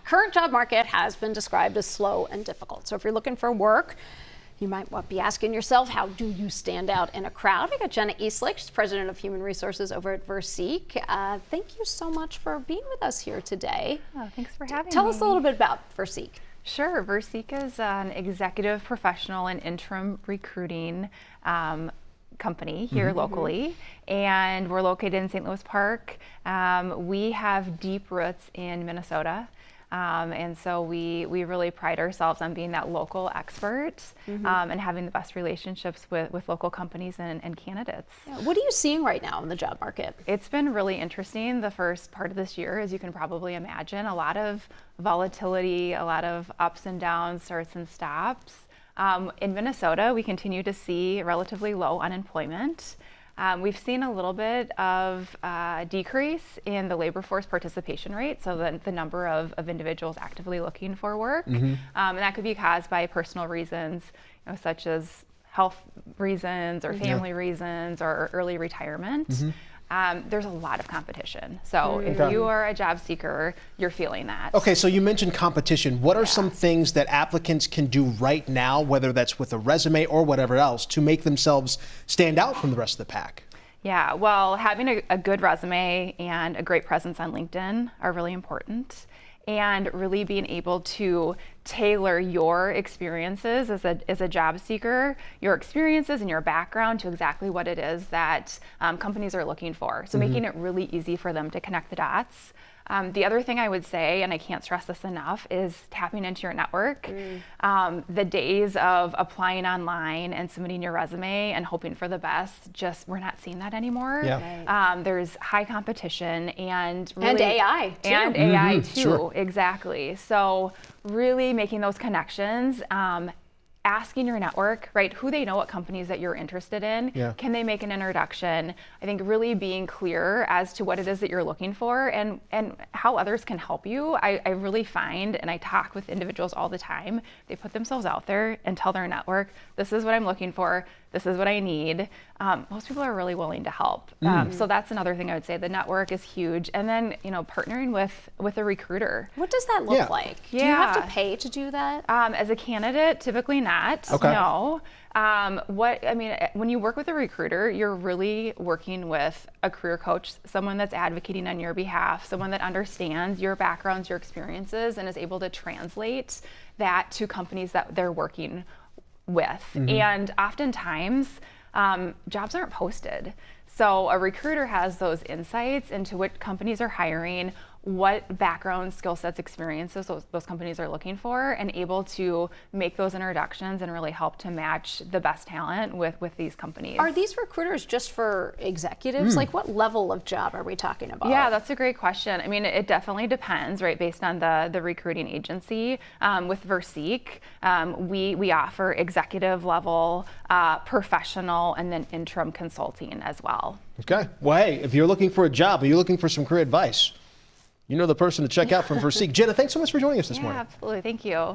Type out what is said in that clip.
current job market has been described as slow and difficult. So if you're looking for work, you might be asking yourself, how do you stand out in a crowd? I got Jenna Estlick, she's President of Human Resources over at Versique. Thank you so much for being with us here today. Oh, thanks for having me. Tell us a little bit about Versique. Sure. Versique is an executive, professional, and interim recruiting company here locally, and we're located in St. Louis Park. We have deep roots in Minnesota. And so we really pride ourselves on being that local expert and having the best relationships with local companies and candidates. Yeah. What are you seeing right now in the job market? It's been really interesting the first part of this year, as you can probably imagine. A lot of volatility, a lot of ups and downs, starts and stops. In Minnesota, we continue to see relatively low unemployment. We've seen a little bit of decrease in the labor force participation rate, so the number of individuals actively looking for work. And that could be caused by personal reasons, such as health reasons or family reasons or early retirement. There's a lot of competition. So if you are a job seeker, you're feeling that. Okay, so you mentioned competition. What are some things that applicants can do right now, whether that's with a resume or whatever else, to make themselves stand out from the rest of the pack? Yeah, well, having a good resume and a great presence on LinkedIn are really important. And really being able to tailor your experiences as a job seeker, your experiences and your background to exactly what it is that companies are looking for. So making it really easy for them to connect the dots. The other thing I would say, and I can't stress this enough, is tapping into your network. The days of applying online and submitting your resume and hoping for the best, we're not seeing that anymore. There's high competition and AI too. And AI too, Sure. exactly. So really making those connections, asking your network, right, who they know, what companies that you're interested in, can they make an introduction? I think really being clear as to what it is that you're looking for and how others can help you. I really find, and I talk with individuals all the time, they put themselves out there and tell their network, this is what I'm looking for, this is what I need. Most people are really willing to help. So that's another thing I would say. The network is huge. And then, partnering with a recruiter. What does that look like? Do you have to pay to do that? As a candidate, typically not. No. When you work with a recruiter, you're really working with a career coach, someone that's advocating on your behalf, someone that understands your backgrounds, your experiences, and is able to translate that to companies that they're working with. And oftentimes, jobs aren't posted. So a recruiter has those insights into what companies are hiring, what background, skill sets, experiences those companies are looking for, and able to make those introductions and really help to match the best talent with these companies. Are these recruiters just for executives? Like what level of job are we talking about? Yeah, that's a great question. I mean, it definitely depends, right, based on the recruiting agency. With Versique, we offer executive level, professional, and then interim consulting as well. Okay. Well, hey, if you're looking for a job, are you looking for some career advice? You know the person to check out from Versique. Jenna, thanks so much for joining us this morning. Yeah, absolutely. Thank you.